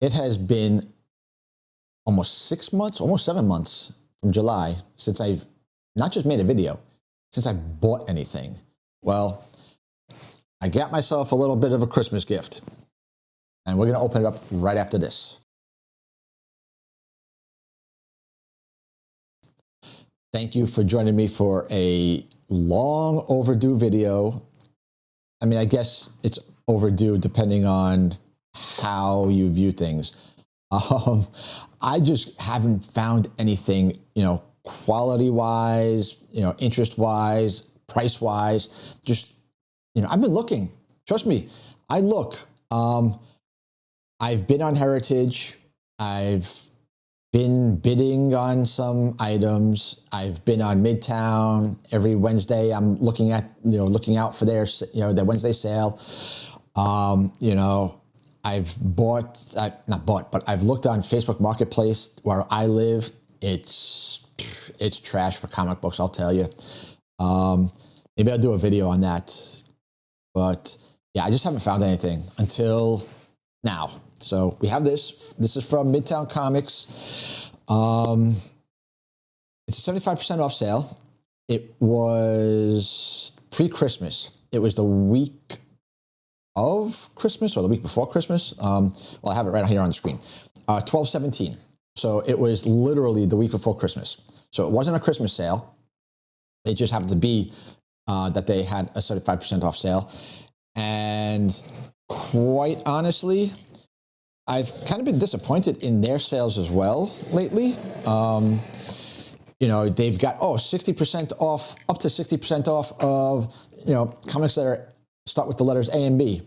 It has been almost 6 months, almost 7 months from July since I've not just made a video, since I bought anything. Well, I got myself a little bit of a Christmas gift, and we're going to open it up right after this. Thank you for joining me for a long overdue video. I mean, I guess it's overdue depending on how you view things. I just haven't found anything, quality-wise, interest-wise, price-wise. Just, I've been looking. Trust me, I look. I've been on Heritage. I've been bidding on some items. I've been on Midtown. Every Wednesday, I'm looking out for their Wednesday sale. I've not bought, but I've looked on Facebook Marketplace where I live. It's trash for comic books, I'll tell you. Maybe I'll do a video on that. But yeah, I just haven't found anything until now. So we have this. This is from Midtown Comics. It's a 75% off sale. It was pre-Christmas. It was the week of Christmas or the week before Christmas. Well, I have it right here on the screen. 12/17. So it was literally the week before Christmas. So it wasn't a Christmas sale. It just happened to be that they had a 75% off sale. And quite honestly, I've kind of been disappointed in their sales as well lately. They've got 60% off, up to 60% off of comics that start with the letters A and B.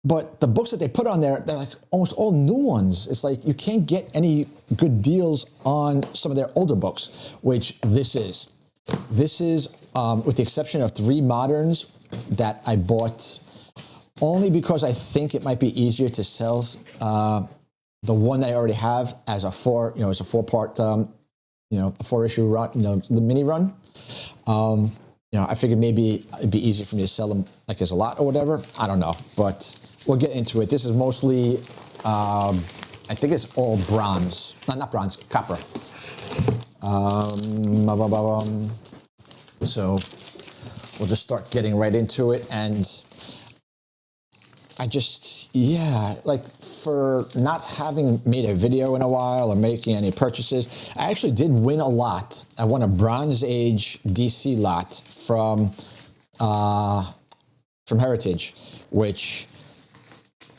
But the books that they put on there, they're like almost all new ones. It's like you can't get any good deals on some of their older books, which this is. This is, with the exception of 3 moderns that I bought only because I think it might be easier to sell the one that I already have as a 4-part, a 4-issue run, the mini run. I figured maybe it'd be easier for me to sell them like as a lot or whatever. I don't know, but we'll get into it. This is mostly, I think it's all bronze. Not bronze, copper. So we'll just start getting right into it. And I just, for not having made a video in a while or making any purchases, I actually did win a lot. I won a Bronze Age DC lot from Heritage, which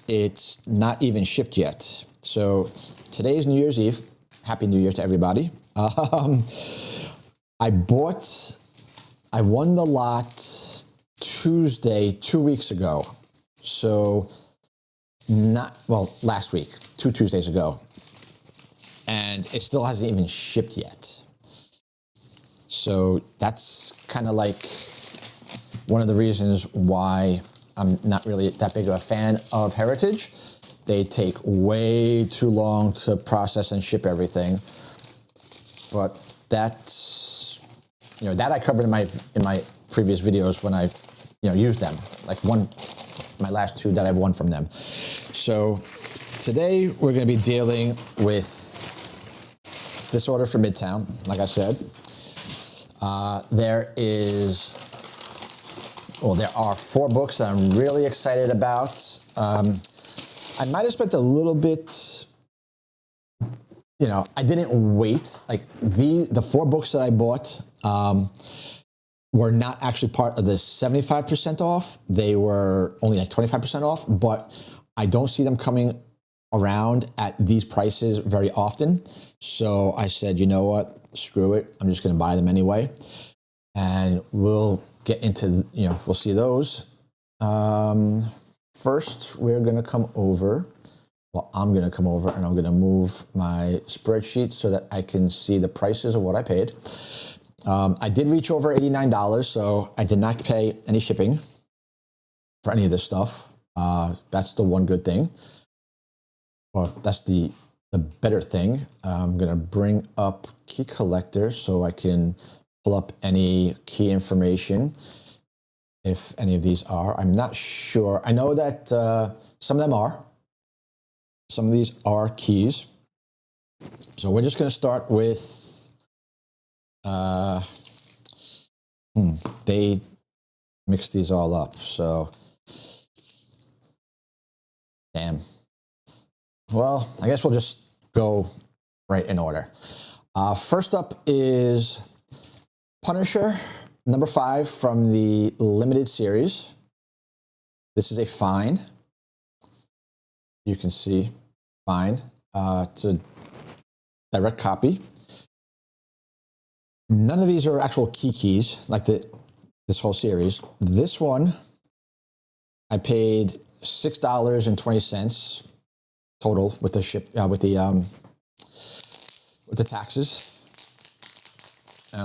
it's not even shipped yet. So today's New Year's Eve. Happy New Year to everybody. I won the lot Tuesday, 2 weeks ago. So last week, 2 Tuesdays ago. And it still hasn't even shipped yet. So that's kind of like one of the reasons why I'm not really that big of a fan of Heritage. They take way too long to process and ship everything. But that's, that I covered in my previous videos when I, used them. Like my last 2 that I've won from them. So today we're going to be dealing with this order for Midtown, like I said. There are 4 books that I'm really excited about. I might have spent a little bit, I didn't wait. Like the 4 books that I bought were not actually part of the 75% off. They were only like 25% off, but I don't see them coming around at these prices very often. So I said, you know what, screw it. I'm just going to buy them anyway. And we'll get into, we'll see those. First, we're going to come over. Well, I'm going to come over and I'm going to move my spreadsheet so that I can see the prices of what I paid. I did reach over $89, so I did not pay any shipping for any of this stuff. That's the one good thing. Well, that's the better thing. I'm going to bring up Key Collector so I can pull up any key information, if any of these are. I'm not sure. I know that some of them are. Some of these are keys. So we're just going to start with, they mixed these all up. So, damn. Well, I guess we'll just go right in order. First up is Punisher, number 5 from the limited series. This is a find. You can see, find. It's a direct copy. None of these are actual keys like this whole series. This one, I paid $6.20 total with the with the taxes.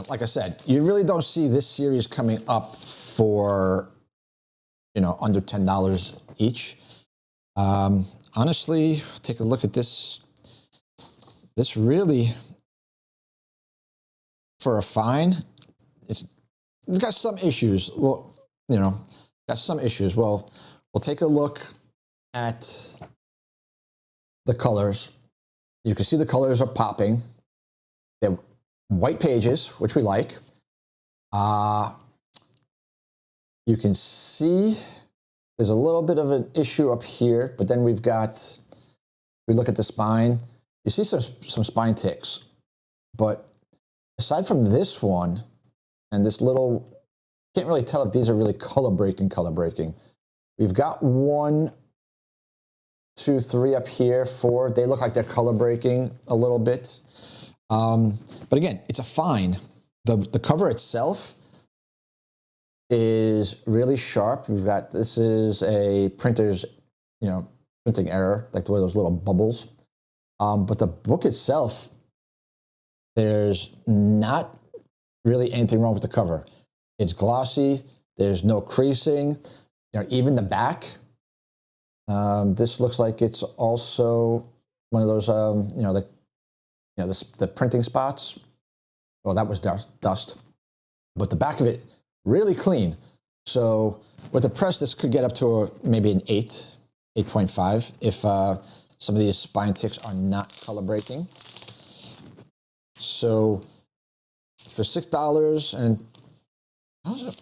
Like I said, you really don't see this series coming up for, under $10 each. Honestly, take a look at this. This really, for a find, it's got some issues. Well, got some issues. Well, we'll take a look at the colors. You can see the colors are popping. They're white pages, which we like. You can see there's a little bit of an issue up here, but then we look at the spine. You see some spine ticks, but aside from this one and this little, can't really tell if these are really color breaking. We've got 1, 2, 3 up here, 4. They look like they're color breaking a little bit. But again, it's a find. The cover itself is really sharp. This is a printer's, printing error, like the way those little bubbles. But the book itself, there's not really anything wrong with the cover. It's glossy. There's no creasing. Even the back. This looks like it's also one of those, the printing spots. Well, that was dust. But the back of it, really clean. So with the press, this could get up to maybe an 8.5 if some of these spine ticks are not color breaking. So for $6 and, oh,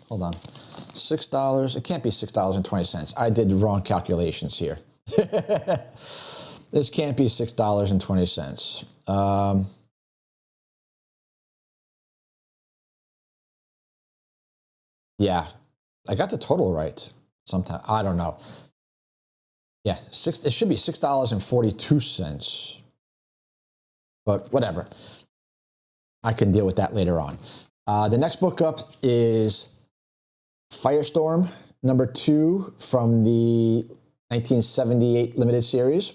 hold on. $6, it can't be $6.20. I did the wrong calculations here. This can't be $6.20. Yeah, I got the total right sometime. I don't know. Yeah, it should be $6.42. But whatever. I can deal with that later on. The next book up is Firestorm, number 2 from the 1978 limited series.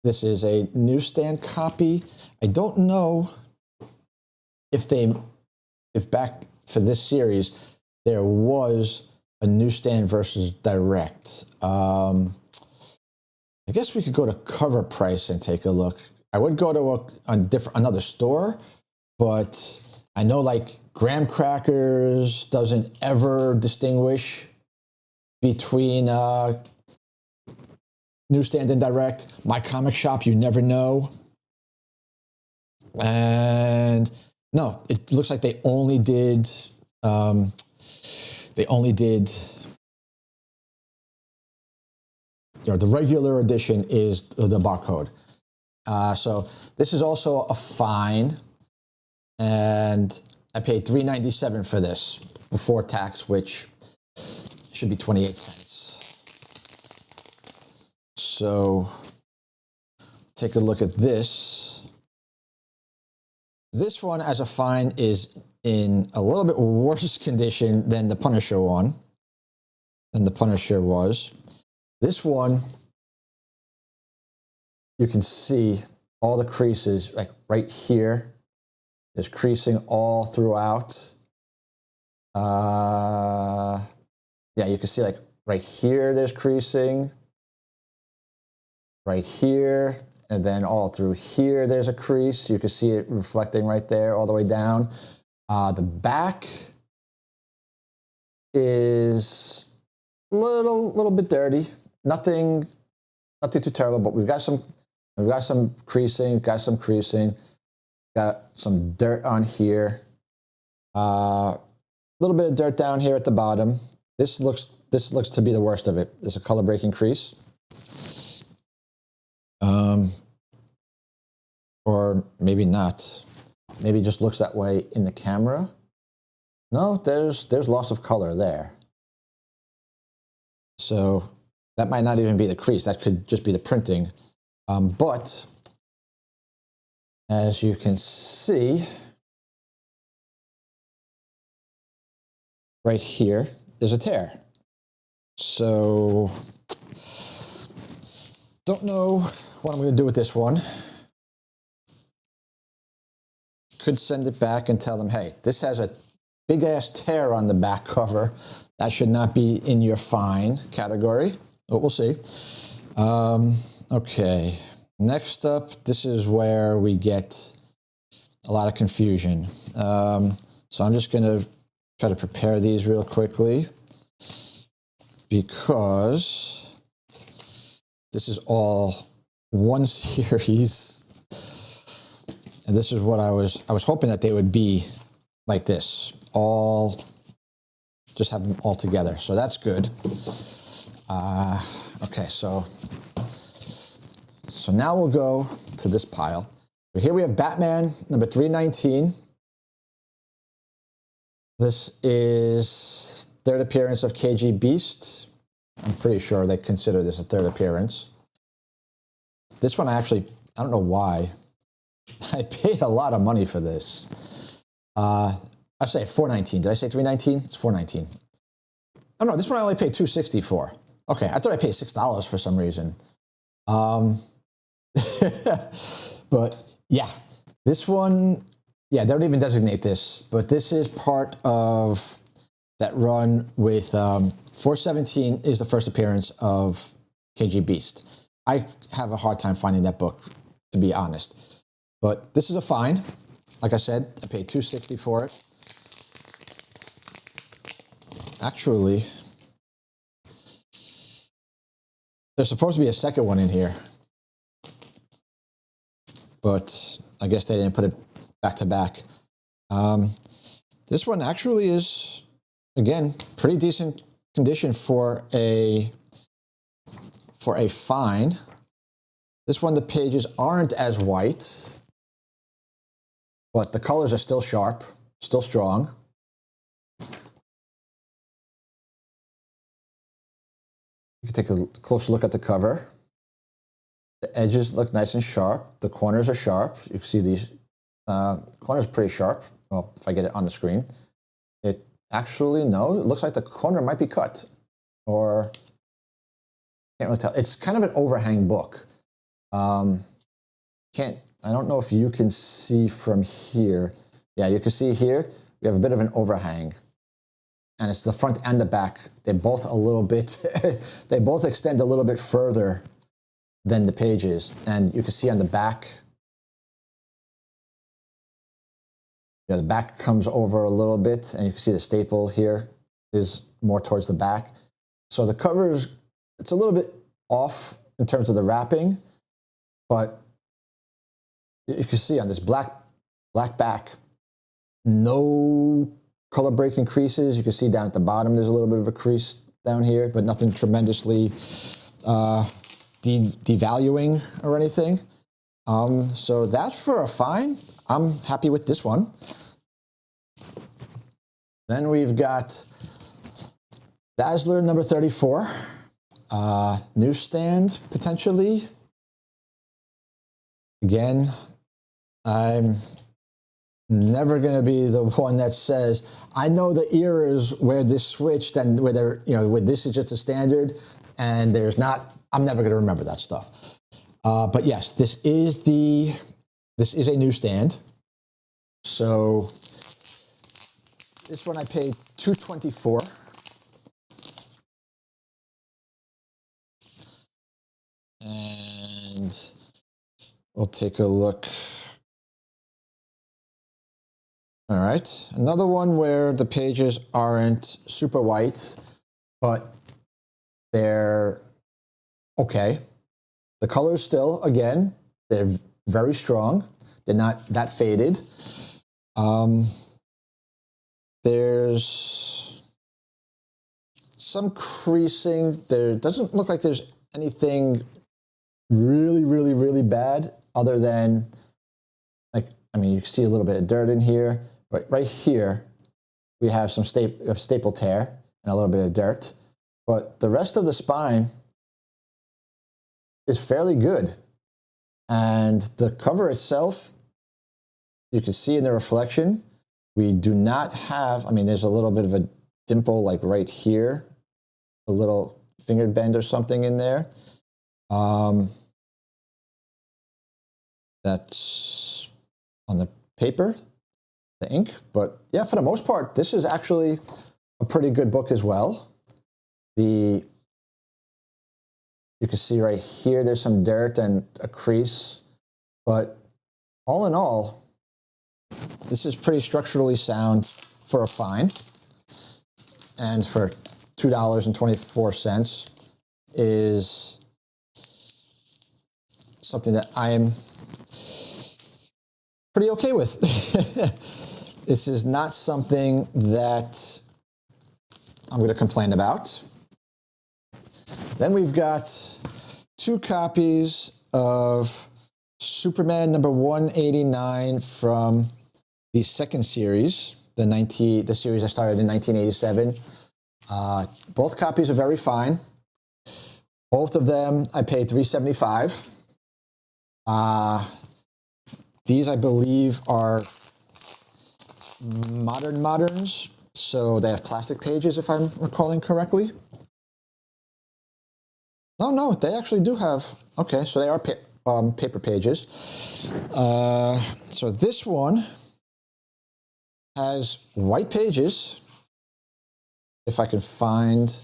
This is a newsstand copy. I don't know if back for this series, there was a newsstand versus direct. I guess we could go to cover price and take a look. I would go to another store, but I know like Graham Crackers doesn't ever distinguish between newsstand and direct. My Comic Shop, you never know. And no, it looks like they only did the regular edition is the barcode. So this is also a fine, and I paid $3.97 for this before tax, which should be 28 cents. So take a look at this. This one as a fine is in a little bit worse condition than the Punisher one, than the Punisher was. This one, you can see all the creases, like right here. There's creasing all throughout. Yeah, you can see like right here, there's creasing. Right here, and then all through here, there's a crease. You can see it reflecting right there all the way down. The back is a little bit dirty. Nothing nothing too terrible, but we've got some creasing, got some dirt on here. A little bit of dirt down here at the bottom. This looks to be the worst of it. There's a color breaking crease. Or maybe not. Maybe it just looks that way in the camera. No, there's loss of color there. So that might not even be the crease. That could just be the printing. But as you can see, right here, there's a tear. So don't know what I'm going to do with this one. Could send it back and tell them, hey, this has a big ass tear on the back cover. That should not be in your fine category, but we'll see. Okay, next up, this is where we get a lot of confusion. So I'm just gonna try to prepare these real quickly because this is all one series. And this is what I was hoping that they would be like this, all, just have them all together. So that's good. Okay, so now we'll go to this pile. Here we have Batman number 319. This is third appearance of KG Beast. I'm pretty sure they consider this a third appearance. This one I don't know why. I paid a lot of money for this. I say $4.19. Did I say $3.19? It's $4.19. Oh no, this one I only paid $2.60 for. Okay, I thought I paid $6 for some reason. But yeah, this one, yeah, they don't even designate this, but this is part of that run with 417 is the first appearance of KG Beast. I have a hard time finding that book, to be honest. But this is a fine. Like I said, I paid $2.60 for it. Actually, there's supposed to be a second one in here, but I guess they didn't put it back to back. This one actually is, again, pretty decent condition for a fine. This one, the pages aren't as white, but the colors are still sharp, still strong. You can take a closer look at the cover. The edges look nice and sharp. The corners are sharp. You can see these corners are pretty sharp. Well, if I get it on the screen. It actually, no, it looks like the corner might be cut. Or, can't really tell. It's kind of an overhang book. I don't know if you can see from here. Yeah, you can see here, we have a bit of an overhang. And it's the front and the back. They're both a little bit, they both extend a little bit further than the pages. And you can see on the back, the back comes over a little bit, and you can see the staple here is more towards the back. So the cover is, it's a little bit off in terms of the wrapping, but you can see on this black back, no color breaking creases. You can see down at the bottom, there's a little bit of a crease down here, but nothing tremendously devaluing or anything. So that's for a fine. I'm happy with this one. Then we've got Dazzler number 34, newsstand potentially. Again, I'm never going to be the one that says, I know the eras where this switched and where there, where this is just a standard and there's not, I'm never going to remember that stuff. But yes, this is a newsstand. So this one I paid $2.24. And we'll take a look. All right, another one where the pages aren't super white, but they're okay. The colors still, again, they're very strong. They're not that faded. There's some creasing. There doesn't look like there's anything really, really, really bad other than, like, I mean, you can see a little bit of dirt in here, but right here, we have some staple tear and a little bit of dirt. But the rest of the spine is fairly good. And the cover itself, you can see in the reflection, we do not have, I mean, there's a little bit of a dimple like right here, a little finger bend or something in there. That's on the paper, the ink. But yeah, for the most part, this is actually a pretty good book as well. You can see right here, there's some dirt and a crease. But all in all, this is pretty structurally sound for a fine. And for $2.24 is something that I am pretty okay with. This is not something that I'm going to complain about. Then we've got 2 copies of Superman number 189 from the second series, the series I started in 1987. Both copies are very fine. Both of them I paid $3.75. These, I believe, are moderns, so they have plastic pages, if I'm recalling correctly. Oh, no, they actually do have, okay, so they are paper pages. So this one has white pages. If I can find,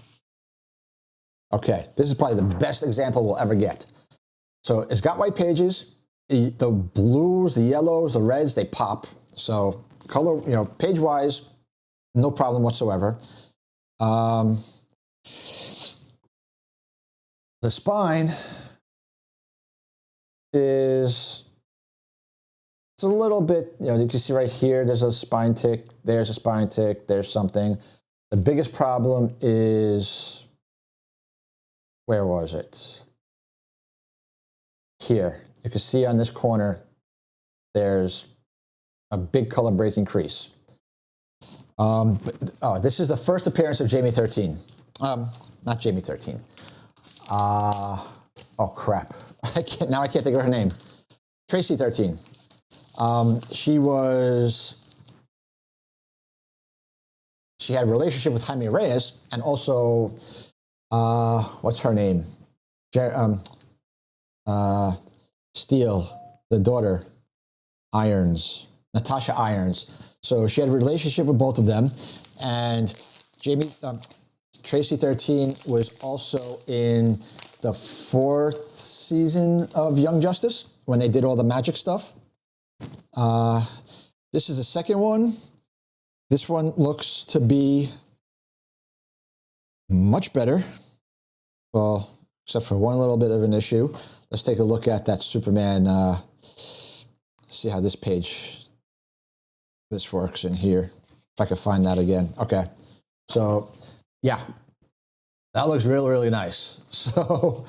okay, this is probably the best example we'll ever get. So it's got white pages. The blues, the yellows, the reds, they pop. So color, you know, page-wise, no problem whatsoever. The spine is, it's a little bit, you know, you can see right here, there's a spine tick, there's a spine tick, there's something. The biggest problem is, where was it? Here. You can see on this corner, there's a big color breaking crease. This is the first appearance of Jamie 13. Not Jamie 13. Oh crap. Now I can't think of her name. Tracy 13. She had a relationship with Jaime Reyes, and also, what's her name? Steele, the daughter, Natasha Irons. So she had a relationship with both of them, and Tracy 13 was also in the 4th season of Young Justice when they did all the magic stuff. This is the second one. This one looks to be much better. Well, except for one little bit of an issue. Let's take a look at that Superman, see how this works in here. If I can find that again. Okay. So, yeah, that looks really, really nice. So,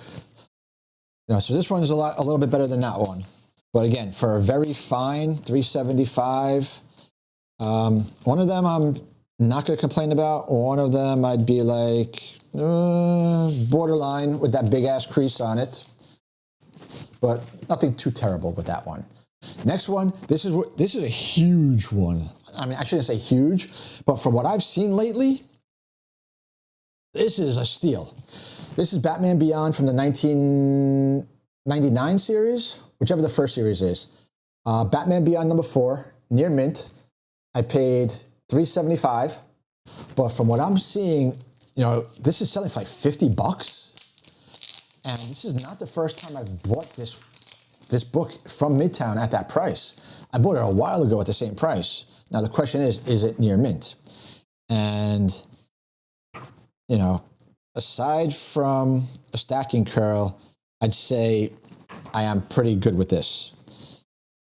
you know, so this one is a little bit better than that one. But again, for a very fine $3.75, one of them I'm not going to complain about. One of them I'd be like borderline with that big ass crease on it, but nothing too terrible with that one. Next one, this is a huge one. I mean, I shouldn't say huge, but from what I've seen lately, this is a steal. This is Batman Beyond from the 1999 series, whichever the first series is. Batman Beyond number 4, near mint. I paid $3.75, but from what I'm seeing, you know, this is selling for like $50. And this is not the first time I've bought this book from Midtown at that price. I bought it a while ago at the same price. Now the question is it near mint? And, you know, aside from a stacking curl, I'd say I am pretty good with this.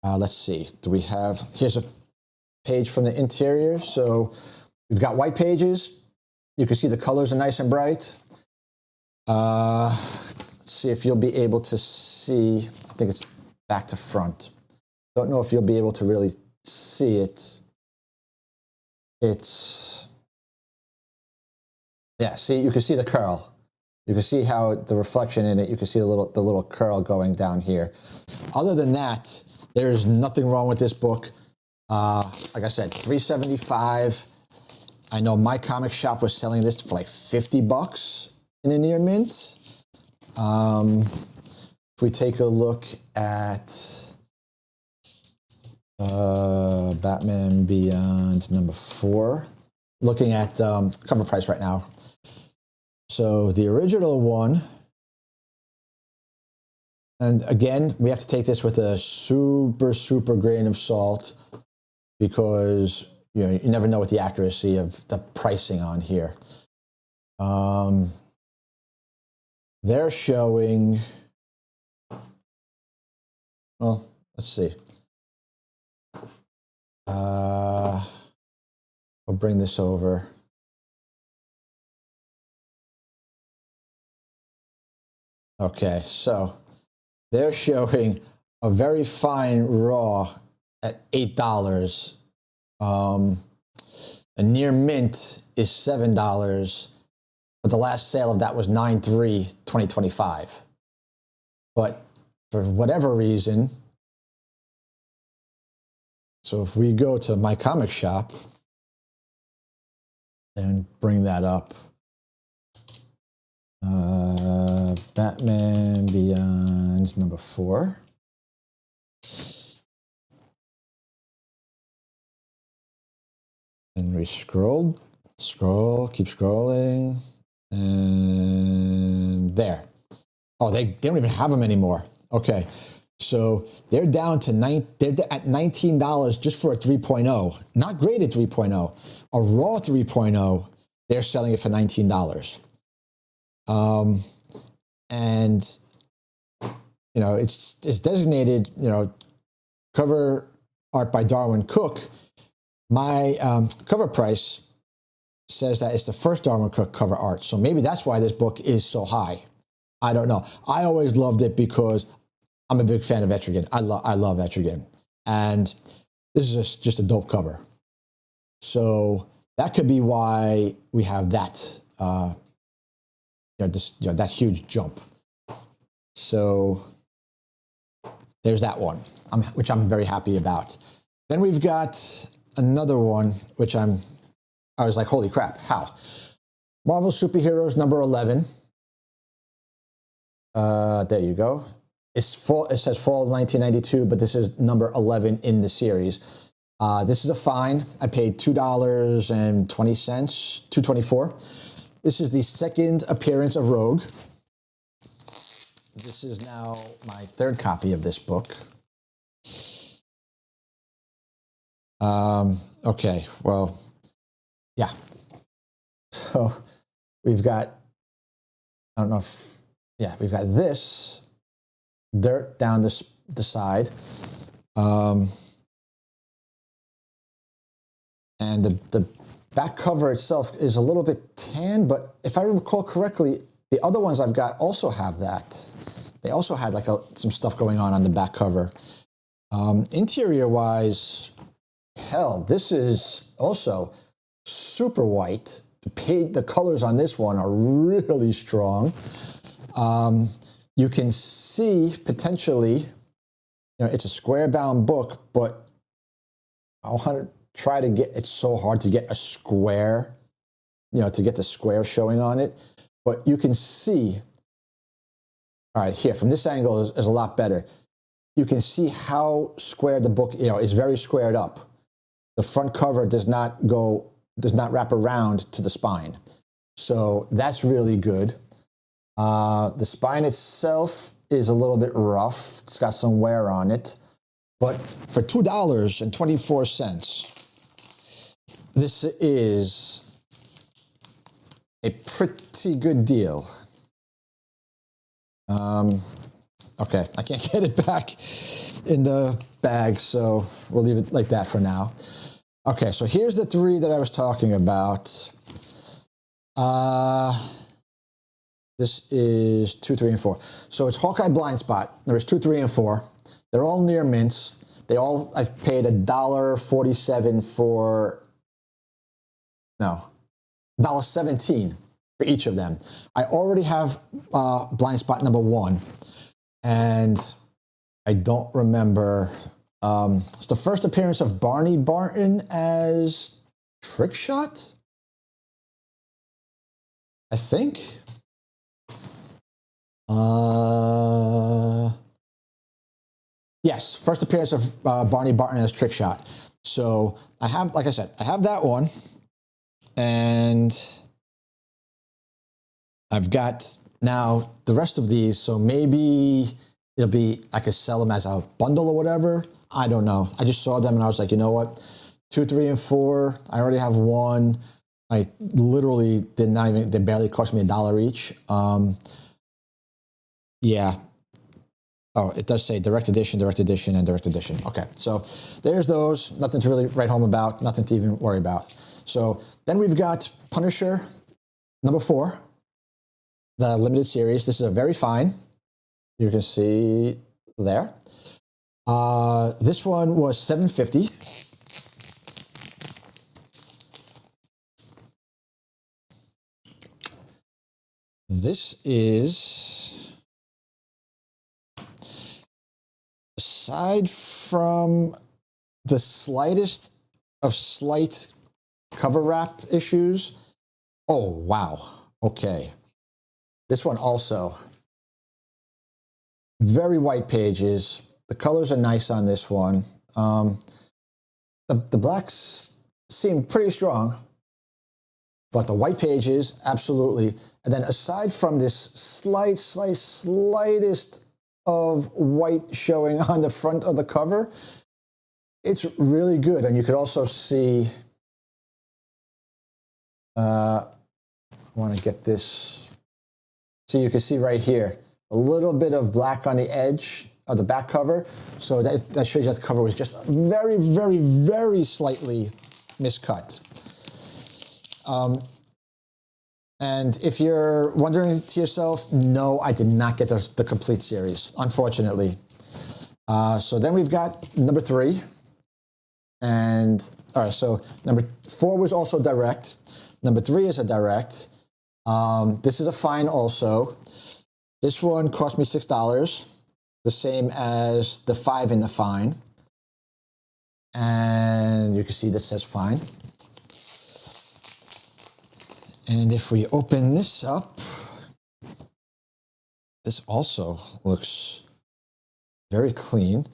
Let's see. Do we have? Here's a page from the interior. So we've got white pages. You can see the colors are nice and bright. Let's see if you'll be able to see. I think it's back to front. Don't know if you'll be able to really see it. Yeah, see, you can see the curl. You can see how the reflection in it, you can see the little curl going down here. Other than that, there's nothing wrong with this book. Like I said, $3.75. I know my comic shop was selling this for like $50 in the near mint. If we take a look at Batman Beyond #4, looking at cover price right now. So the original one, and again, we have to take this with a super grain of salt because you never know what the accuracy of the pricing on here. They're showing, well, let's see. We'll bring this over. Okay, so they're showing a very fine raw at $8. A near mint is $7, but the last sale of that was 9/3/2025. But for whatever reason, so if we go to my comic shop and bring that up, Batman Beyond #4. And we scroll, keep scrolling, and there. Oh, they don't even have them anymore. Okay, so they're down to they're at $19 just for a 3.0, not graded 3.0, a raw 3.0. They're selling it for $19. And it's designated cover art by Darwin Cook. My cover price says that it's the first Darwin Cook cover art, so maybe that's why this book is so high. I don't know. I always loved it because I'm a big fan of Etrigan. I love Etrigan, and this is just a dope cover. So that could be why we have that that huge jump. So there's that one, which I'm very happy about. Then we've got another one, which I was like, holy crap, how? Marvel Superheroes #11. There you go. It says fall 1992, but this is #11 in the series. This is a fine. I paid $2.20, $2.24. This is the second appearance of Rogue. This is now my third copy of this book. Okay, well, yeah. So we've got, we've got this dirt down the side. And the back cover itself is a little bit tan, but if I recall correctly, the other ones I've got also have that. They also had like some stuff going on the back cover. Interior-wise, hell, this is also super white. The colors on this one are really strong. You can see potentially, it's a square-bound book, but I want to try to get, it's so hard to get a square, to get the square showing on it. But you can see, all right, here, from this angle is a lot better. You can see how square the book, is very squared up. The front cover does not wrap around to the spine. So that's really good. The spine itself is a little bit rough. It's got some wear on it. But for $2.24, this is a pretty good deal. Okay, I can't get it back in the bag, so we'll leave it like that for now. Okay, so here's the three that I was talking about. This is 2, 3, and 4. So it's Hawkeye Blind Spot. There's 2, 3, and 4. They're all near mints. They all, I paid $1.47 for, no, $1.17 for each of them. I already have Blind Spot number 1, and I don't remember. It's the first appearance of Barney Barton as Trickshot, I think. Yes, first appearance of Barney Barton as Trickshot. So I have, like I said, I have that one, and I've got now the rest of these. So maybe it'll be, I could sell them as a bundle or whatever. I don't know. I just saw them and I was like, you know what? 2, 3, and 4. I already have one. I literally did not even, they barely cost me $1 each. Yeah. Oh, it does say direct edition, and direct edition. Okay, so there's those. Nothing to really write home about, nothing to even worry about. So then we've got Punisher number 4, the limited series. This is a very fine. You can see there. This one was $7.50. This is, aside from the slightest of slight cover wrap issues, oh, wow. Okay. This one also, very white pages. The colors are nice on this one. The blacks seem pretty strong, but the white pages, absolutely. And then aside from this slightest of white showing on the front of the cover, it's really good. And you could also see, I want to get this. So you can see right here, a little bit of black on the edge of the back cover. So that shows you that the cover was just very, very, very slightly miscut. And if you're wondering to yourself, no, I did not get the complete series, unfortunately. So then we've got number 3. And all right, so number 4 was also direct. Number 3 is a direct. This is a fine also. This one cost me $6, the same as the 5 in the fine. And you can see that says fine. And if we open this up, this also looks very clean.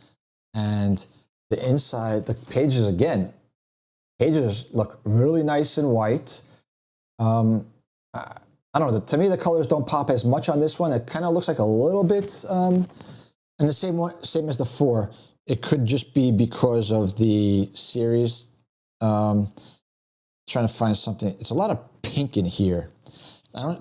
And the inside, the pages again, pages look really nice and white. I don't know, to me the colors don't pop as much on this one. It kind of looks like a little bit, and the same as the 4. It could just be because of the series. Trying to find something. It's a lot of pink in here.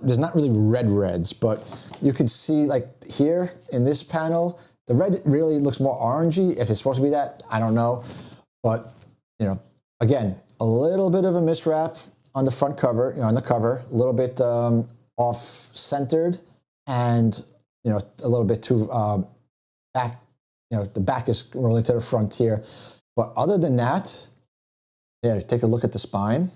There's not really reds, but you can see like here in this panel, the red really looks more orangey. If it's supposed to be that, I don't know. But, you know, again, a little bit of a miswrap on the front cover, you know, on the cover, a little bit off-centered, and, you know, a little bit too back. You know, the back is rolling to the front here. But other than that, yeah, take a look at the spine.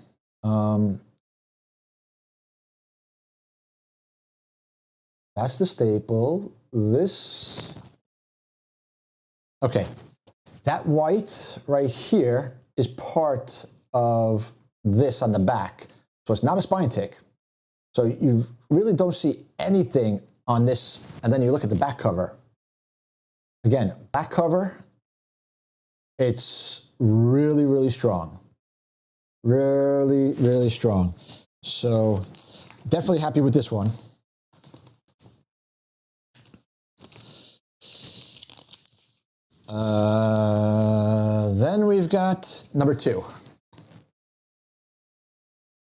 That's the staple. This, okay, that white right here is part of this on the back. So it's not a spine tick. So you really don't see anything on this. And then you look at the back cover. Again, back cover, it's really, really strong. Really, really strong. So definitely happy with this one. Then we've got number 2.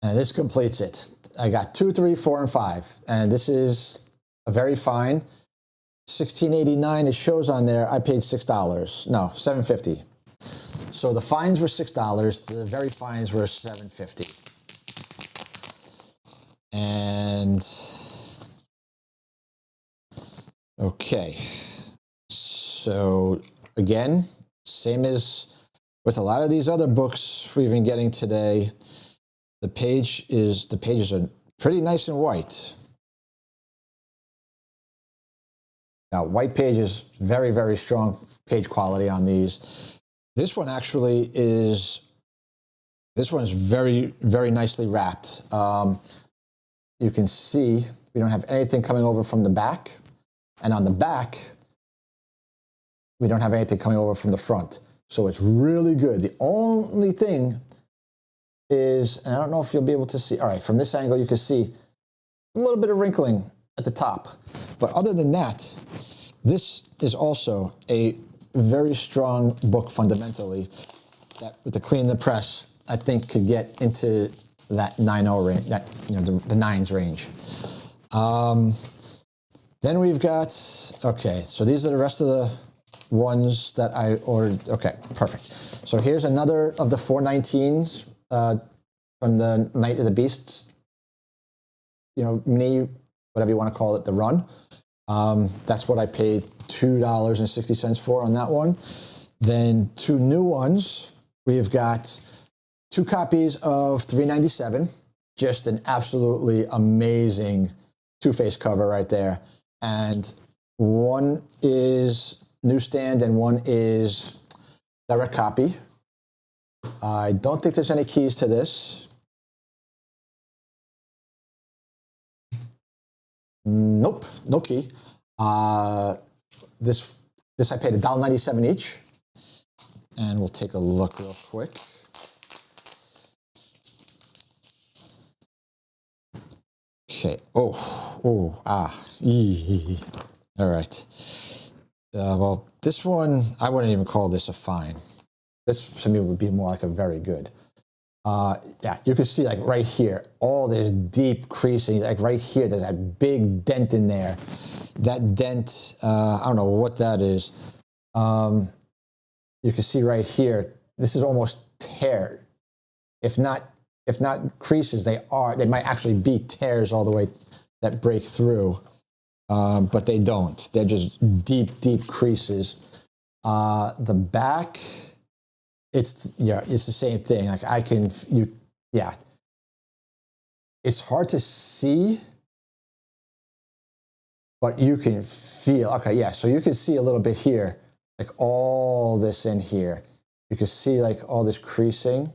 And this completes it. I got 2, 3, 4, and 5. And this is a very fine. 1689, it shows on there, I paid $6. No, $7.50. So the fines were $6. The very fines were $7.50. And okay, so again, same as with a lot of these other books we've been getting today, the pages are pretty nice and white. Now, white pages, very, very strong page quality on these. This one actually is, this one's very, very nicely wrapped. You can see we don't have anything coming over from the back. And on the back, we don't have anything coming over from the front. So it's really good. The only thing is, and I don't know if you'll be able to see, all right, from this angle, you can see a little bit of wrinkling at the top. But other than that, this is also a very strong book fundamentally that with the clean the press, I think could get into that 9.0 range, that, you know, the 9s range. Then we've got, okay, so these are the rest of the ones that I ordered. Okay, perfect. So here's another of the 419s from the Night of the Beasts, you know, mini, whatever you want to call it, the run. That's what I paid $2.60 for on that one. Then 2 new ones. We've got 2 copies of 397, just an absolutely amazing two-face cover right there. And one is newsstand and one is direct copy. I don't think there's any keys to this. Nope, no key. This I paid $1.97 each. And we'll take a look real quick. Okay. All right. Well, this one, I wouldn't even call this a fine. This, to me, would be more like a very good. Yeah, you can see, like, right here, all this deep creasing, like right here, there's that big dent in there. That dent, I don't know what that is. You can see right here, this is almost tear. If not creases, they might actually be tears all the way that break through, but they don't. They're just deep, deep creases. The back, it's the same thing. Like it's hard to see, but you can feel. Okay, yeah. So you can see a little bit here, like all this in here. You can see like all this creasing.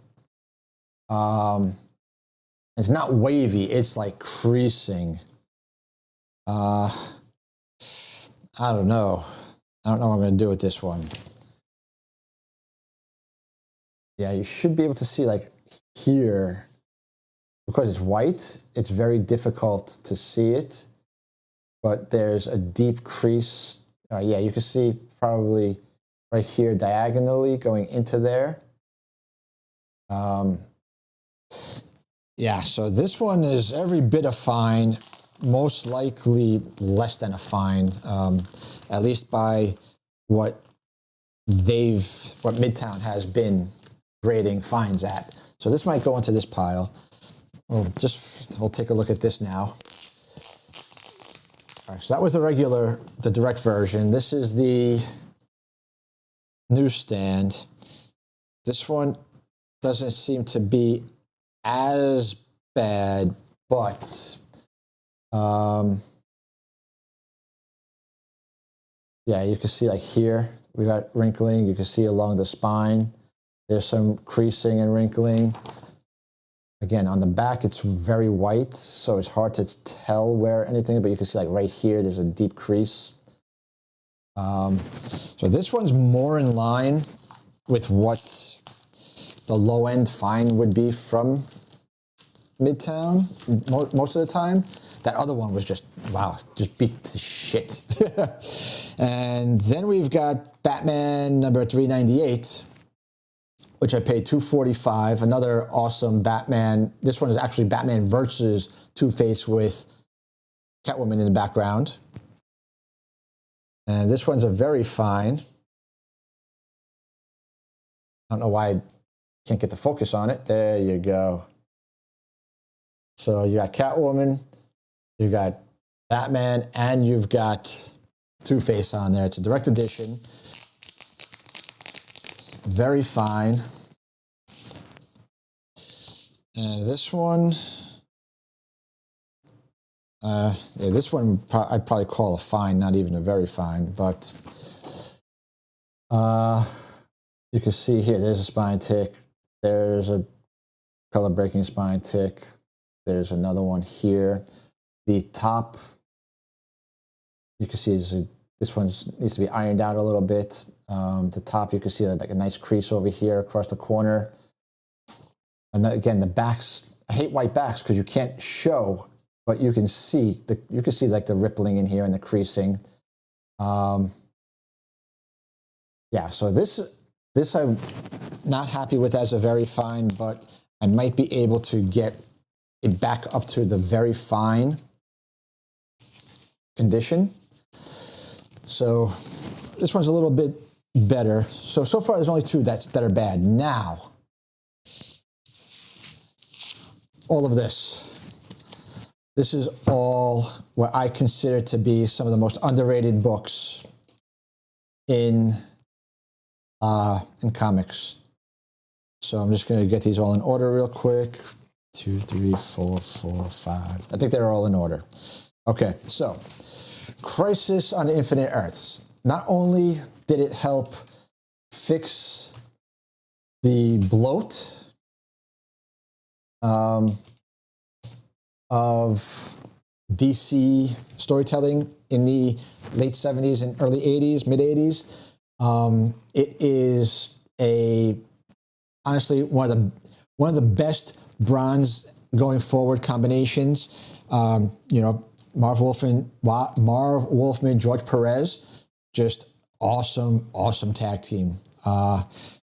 It's not wavy, it's like creasing. I don't know. I don't know what I'm going to do with this one. Yeah, you should be able to see like here, because it's white, it's very difficult to see it, but there's a deep crease. Yeah, you can see probably right here diagonally going into there. Yeah, so this one is every bit a fine, most likely less than a fine, at least by what Midtown has been grading fines at. So this might go into this pile. We'll take a look at this now. All right, so that was the direct version. This is the newsstand. This one doesn't seem to be as bad, but yeah, you can see like here we got wrinkling. You can see along the spine there's some creasing and wrinkling. Again, on the back it's very white, so it's hard to tell where anything, but you can see like right here there's a deep crease. So this one's more in line with what the low-end fine would be from Midtown most of the time. That other one was just, wow, just beat the shit. And then we've got Batman number 398, which I paid $2.45. Another awesome Batman. This one is actually Batman versus Two-Face with Catwoman in the background. And this one's a very fine. I don't know why I can't get the focus on it. There you go. So you got Catwoman, you got Batman, and you've got Two-Face on there. It's a direct edition. Very fine. And this one, yeah, this one I'd probably call a fine, not even a very fine, but you can see here, there's a spine tick, there's a color breaking spine tick, there's another one here. The top, you can see this one needs to be ironed out a little bit. The top, you can see like a nice crease over here across the corner. And then, again, the backs, I hate white backs because you can't show, but you can see like the rippling in here and the creasing. Yeah, so this I'm not happy with as a very fine, but I might be able to get it back up to the very fine condition. So this one's a little bit better. So far there's only two that are bad. Now, all of this is all what I consider to be some of the most underrated books in comics. So I'm just going to get these all in order real quick. 2, 3, 4, 5. I think they're all in order. Okay, so Crisis on Infinite Earths. Not only did it help fix the bloat of DC storytelling in the late 70s and early 80s, mid 80s. It is honestly one of the best Bronze going forward combinations. You know, Marv Wolfman, George Perez, just awesome tag team.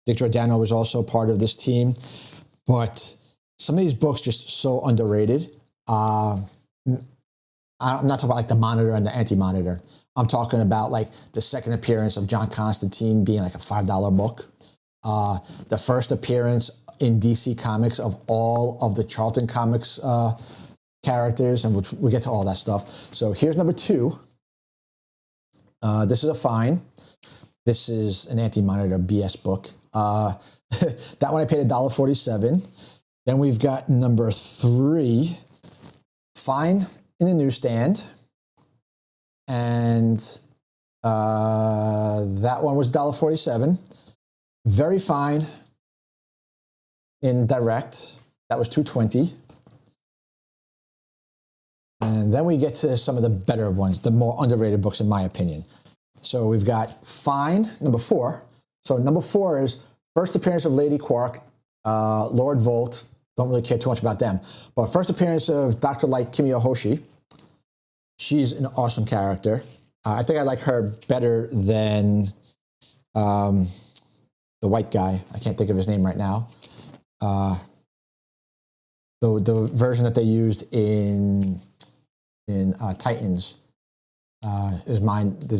Dick Giordano was also part of this team, but some of these books just so underrated. I'm not talking about like the Monitor and the Anti-Monitor. I'm talking about like the second appearance of John Constantine being like a $5 book. The first appearance in DC Comics of all of the Charlton Comics characters, and we'll get to all that stuff. So here's number 2. This is a fine. This is an Anti-Monitor BS book. That one I paid $1.47. Then we've got number 3, fine in the newsstand. And that one was $1.47. Very fine in direct. That was $2.20. And then we get to some of the better ones, the more underrated books in my opinion. So we've got fine, number 4. So number 4 is first appearance of Lady Quark, Lord Volt. Don't really care too much about them. But first appearance of Dr. Light Kimiyohoshi. She's an awesome character. I think I like her better than the white guy. I can't think of his name right now. The version that they used in Titans his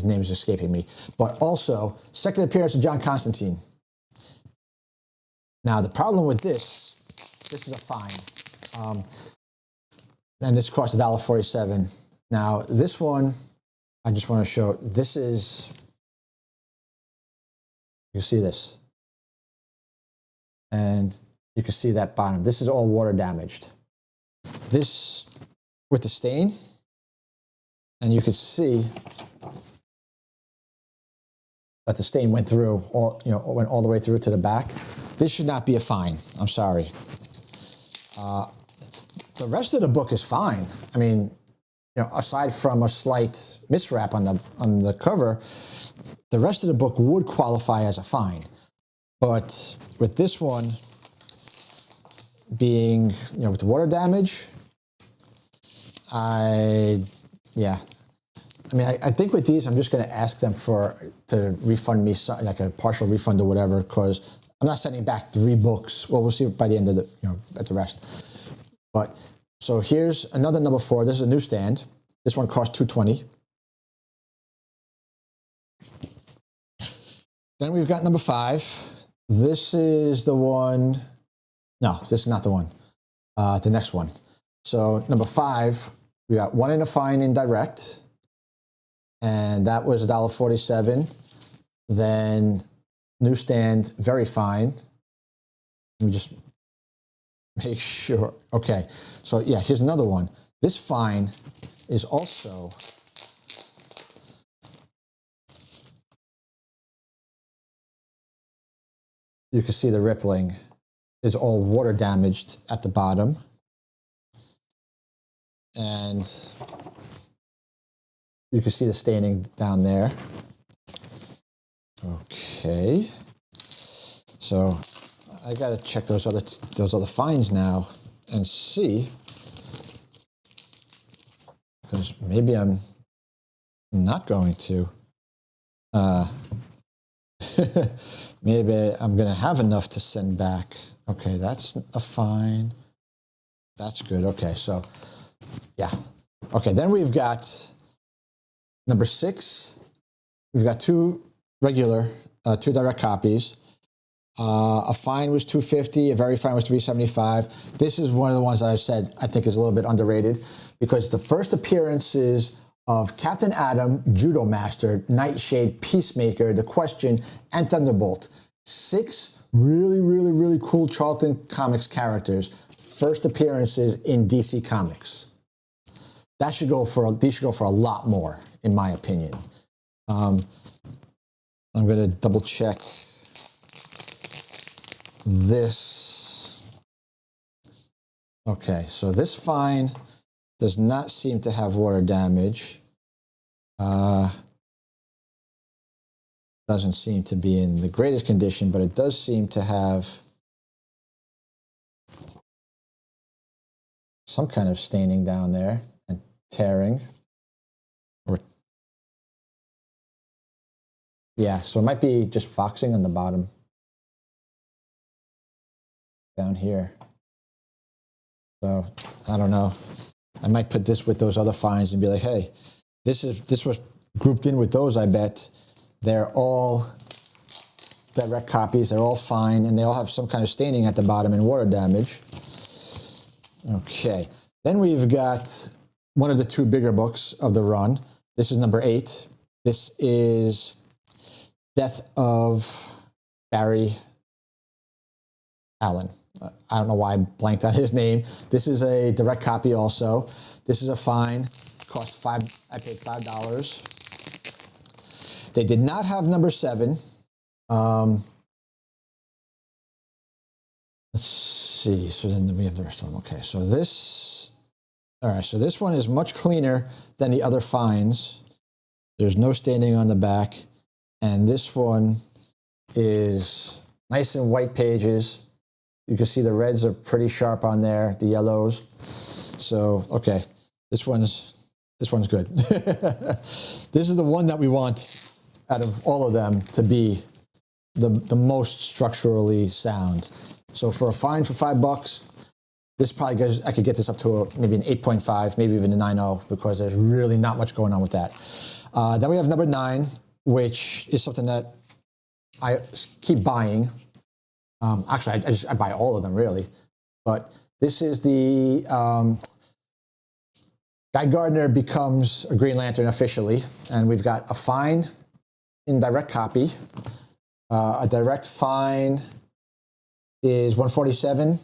name is escaping me. But also, second appearance of John Constantine. Now, the problem with this is a fine. And this costs $1.47. Now, this one, I just want to show, this is, you see this. And you can see that bottom. This is all water damaged. This, with the stain, and you can see that the stain went through, went all the way through to the back. This should not be a fine. I'm sorry. The rest of the book is fine. I mean, aside from a slight miswrap on the cover, the rest of the book would qualify as a fine. But with this one being, with the water damage, I think with these, I'm just going to ask them to refund me like a partial refund or whatever, because I'm not sending back 3 books. Well, we'll see by the end of at the rest. But so here's another number 4. This is a newsstand. This one costs $2.20. Then we've got number 5. This is the one. No, this is not the one. The next one. So number 5, we got One in a Fine in direct, and that was $1.47. Then newsstand, Very Fine. Let me just make sure. Okay, so yeah, here's another one. This fine is also you can see the rippling is all water damaged at the bottom. And you can see the staining down there. Okay. So I got to check those other fines now and see, because maybe I'm not going to. Maybe I'm going to have enough to send back. Okay, that's a fine. That's good. Okay, so yeah. Okay, then we've got number 6. We've got 2 regular, 2 direct copies. A fine was $2.50. A Very Fine was $3.75. This is one of the ones that I've said I think is a little bit underrated, because the first appearances of Captain Atom, Judo Master, Nightshade, Peacemaker, The Question, and Thunderbolt. 6 really, really, really cool Charlton Comics characters. First appearances in DC Comics. These should go for a lot more, in my opinion. I'm going to double check this. Okay, so this fine does not seem to have water damage. Doesn't seem to be in the greatest condition, but it does seem to have some kind of staining down there and tearing. Or yeah, so it might be just foxing on the bottom down here. So I don't know. I might put this with those other fines and be like, hey, this was grouped in with those, I bet. They're all direct copies. They're all fine, and they all have some kind of staining at the bottom and water damage. Okay. Then we've got one of the 2 bigger books of the run. This is number 8. This is Death of Barry Allen. I don't know why I blanked on his name. This is a direct copy also. This is a fine. Cost I paid $5. They did not have number 7. Let's see. So then we have the rest of them. Okay, so this. All right, so this one is much cleaner than the other fines. There's no staining on the back. And this one is nice and white pages. You can see the reds are pretty sharp on there, the yellows. So, okay, this one's good. This is the one that we want out of all of them to be the most structurally sound. So for a fine for $5, this probably goes, I could get this up to maybe an 8.5, maybe even a 9.0, because there's really not much going on with that. Then we have number 9, which is something that I keep buying. Actually, I buy all of them, really. But this is the Guy Gardner becomes a Green Lantern officially, and we've got a fine in direct copy. A direct fine is $147,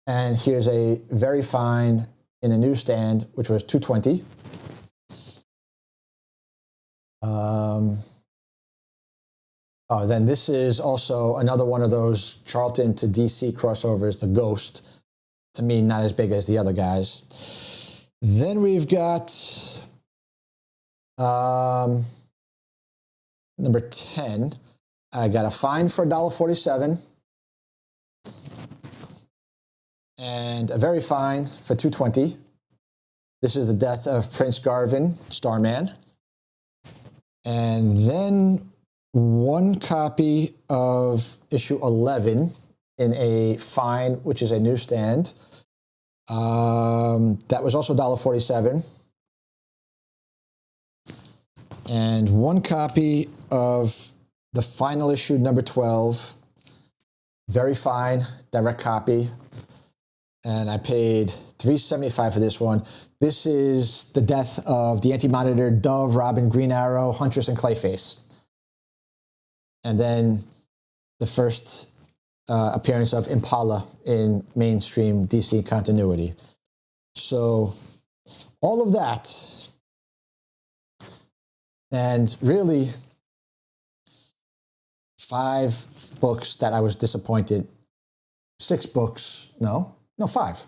and here's a Very Fine in a newsstand, which was $220. Oh, then this is also another one of those Charlton to DC crossovers, the Ghost. To me, not as big as the other guys. Then we've got number 10. I got a fine for $1.47 and a Very Fine for $220. This is the death of Prince Garvin, Starman. And then one copy of issue 11 in a fine, which is a newsstand. That was also $1.47. And one copy of the final issue, number 12. Very fine, direct copy. And I paid $3.75 for this one. This is the death of the Anti-Monitor, Dove, Robin, Green Arrow, Huntress, and Clayface. And then the first appearance of Impala in mainstream DC continuity. So all of that, and really 5 books that I was disappointed. 6 books, no, 5.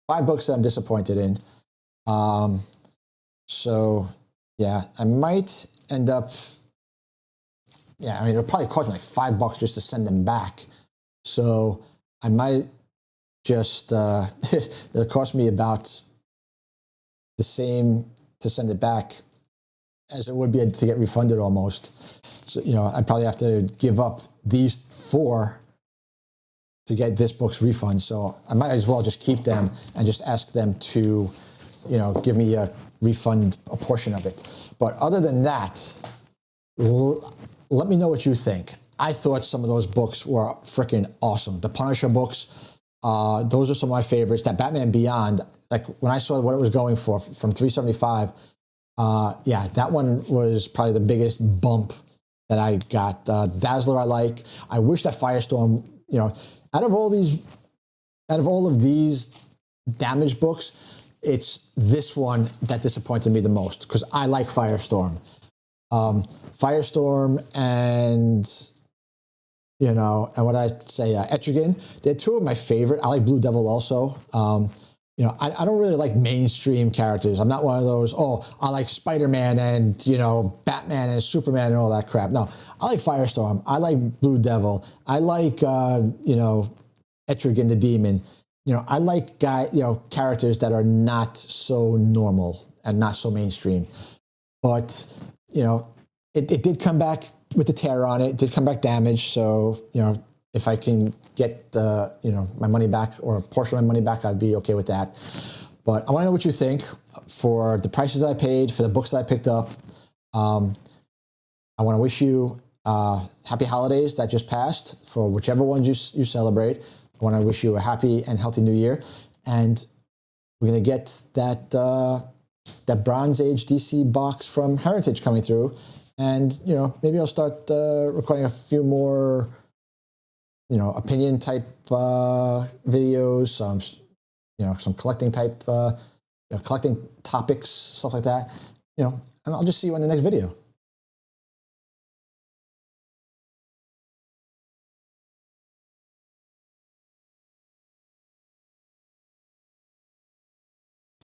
5 books that I'm disappointed in. So yeah, I might end up, yeah, I mean, it'll probably cost me like $5 just to send them back. So I might just, it'll cost me about the same to send it back as it would be to get refunded almost. So, you know, I'd probably have to give up these 4 to get this book's refund. So I might as well just keep them and just ask them to, you know, give me a refund, a portion of it. But other than that, let me know what you think. I thought some of those books were freaking awesome. The Punisher books, those are some of my favorites. That Batman Beyond, like when I saw what it was going for from $3.75, yeah, that one was probably the biggest bump that I got. Dazzler I like. I wish that Firestorm, you know, out of all of these damaged books, it's this one that disappointed me the most because I like Firestorm. Firestorm and, you know, and what I say, Etrigan, they're 2 of my favorite. I like Blue Devil also. You know, I don't really like mainstream characters. I'm not one of those, oh, I like Spider-Man and, you know, Batman and Superman and all that crap. No, I like Firestorm. I like Blue Devil. I like, you know, Etrigan the Demon. You know, I like characters that are not so normal and not so mainstream. But, you know, it did come back with the tear on it. It did come back damaged. So, you know, if I can get you know, my money back or a portion of my money back, I'd be okay with that. But I want to know what you think for the prices that I paid, for the books that I picked up. I want to wish you happy holidays that just passed for whichever ones you celebrate. I want to wish you a happy and healthy new year. And we're going to get that Bronze Age DC box from Heritage coming through. And, you know, maybe I'll start recording a few more, you know, opinion type videos, some, you know, some collecting type, you know, collecting topics, stuff like that, you know, and I'll just see you in the next video.